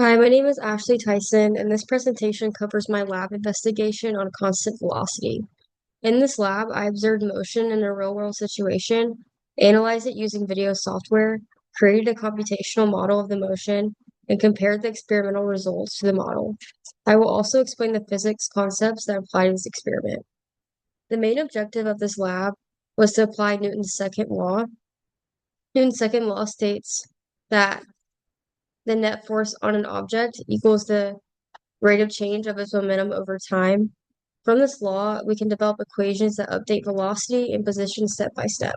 Hi, my name is Ashley Tyson, and this presentation covers my lab investigation on constant velocity. In this lab, I observed motion in a real-world situation, analyzed it using video software, created a computational model of the motion, and compared the experimental results to the model. I will also explain the physics concepts that apply to this experiment. The main objective of this lab was to apply Newton's second law. Newton's second law states that the net force on an object equals the rate of change of its momentum over time. From this law, we can develop equations that update velocity and position step by step.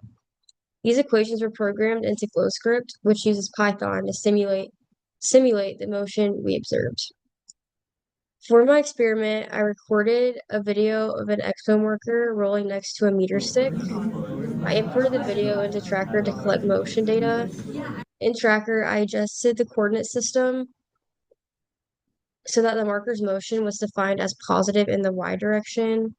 These equations were programmed into GlowScript, which uses Python to simulate the motion we observed. For my experiment, I recorded a video of an expo marker rolling next to a meter stick. I imported the video into Tracker to collect motion data. In Tracker, I adjusted the coordinate system so that the marker's motion was defined as positive in the y direction.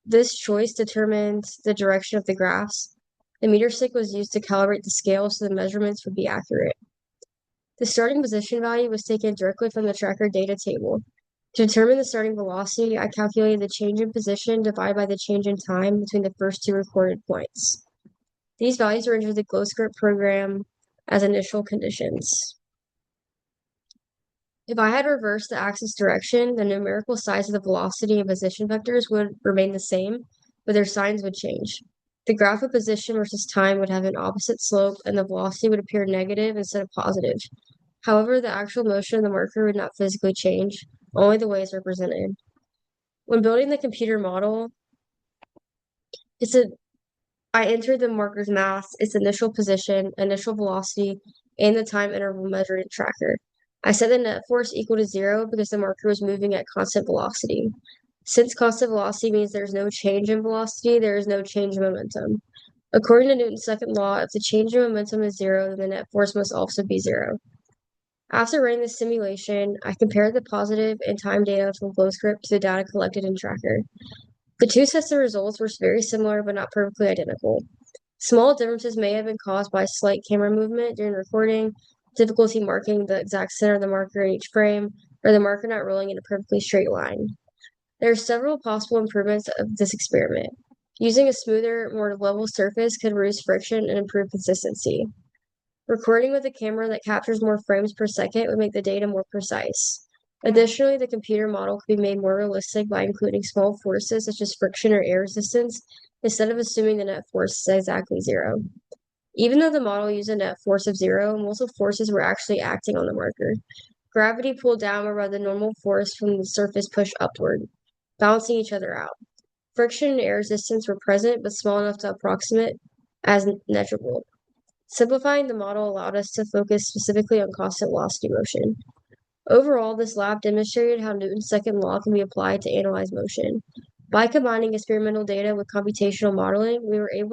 This choice determined the direction of the graphs. The meter stick was used to calibrate the scale so the measurements would be accurate. The starting position value was taken directly from the tracker data table. To determine the starting velocity, I calculated the change in position divided by the change in time between the first two recorded points. These values were entered the GlowScript program as initial conditions. If I had reversed the axis direction, the numerical size of the velocity and position vectors would remain the same, but their signs would change. The graph of position versus time would have an opposite slope, and the velocity would appear negative instead of positive. However, the actual motion of the marker would not physically change, only the way it's represented. When building the computer model, I entered the marker's mass, its initial position, initial velocity, and the time interval measured in Tracker. I set the net force equal to 0 because the marker was moving at constant velocity. Since constant velocity means there's no change in velocity, there is no change in momentum. According to Newton's second law, if the change in momentum is 0, then the net force must also be 0. After running the simulation, I compared the positive and time data from GlowScript to the data collected in Tracker. The two sets of results were very similar but not perfectly identical. Small differences may have been caused by slight camera movement during recording, difficulty marking the exact center of the marker in each frame, or the marker not rolling in a perfectly straight line. There are several possible improvements of this experiment. Using a smoother, more level surface could reduce friction and improve consistency. Recording with a camera that captures more frames per second would make the data more precise. Additionally, the computer model could be made more realistic by including small forces such as friction or air resistance instead of assuming the net force is exactly 0. Even though the model used a net force of 0, most of the forces were actually acting on the marker. Gravity pulled downward while the normal force from the surface pushed upward, balancing each other out. Friction and air resistance were present, but small enough to approximate as negligible. Simplifying the model allowed us to focus specifically on constant velocity motion. Overall, this lab demonstrated how Newton's second law can be applied to analyze motion. By combining experimental data with computational modeling, we were able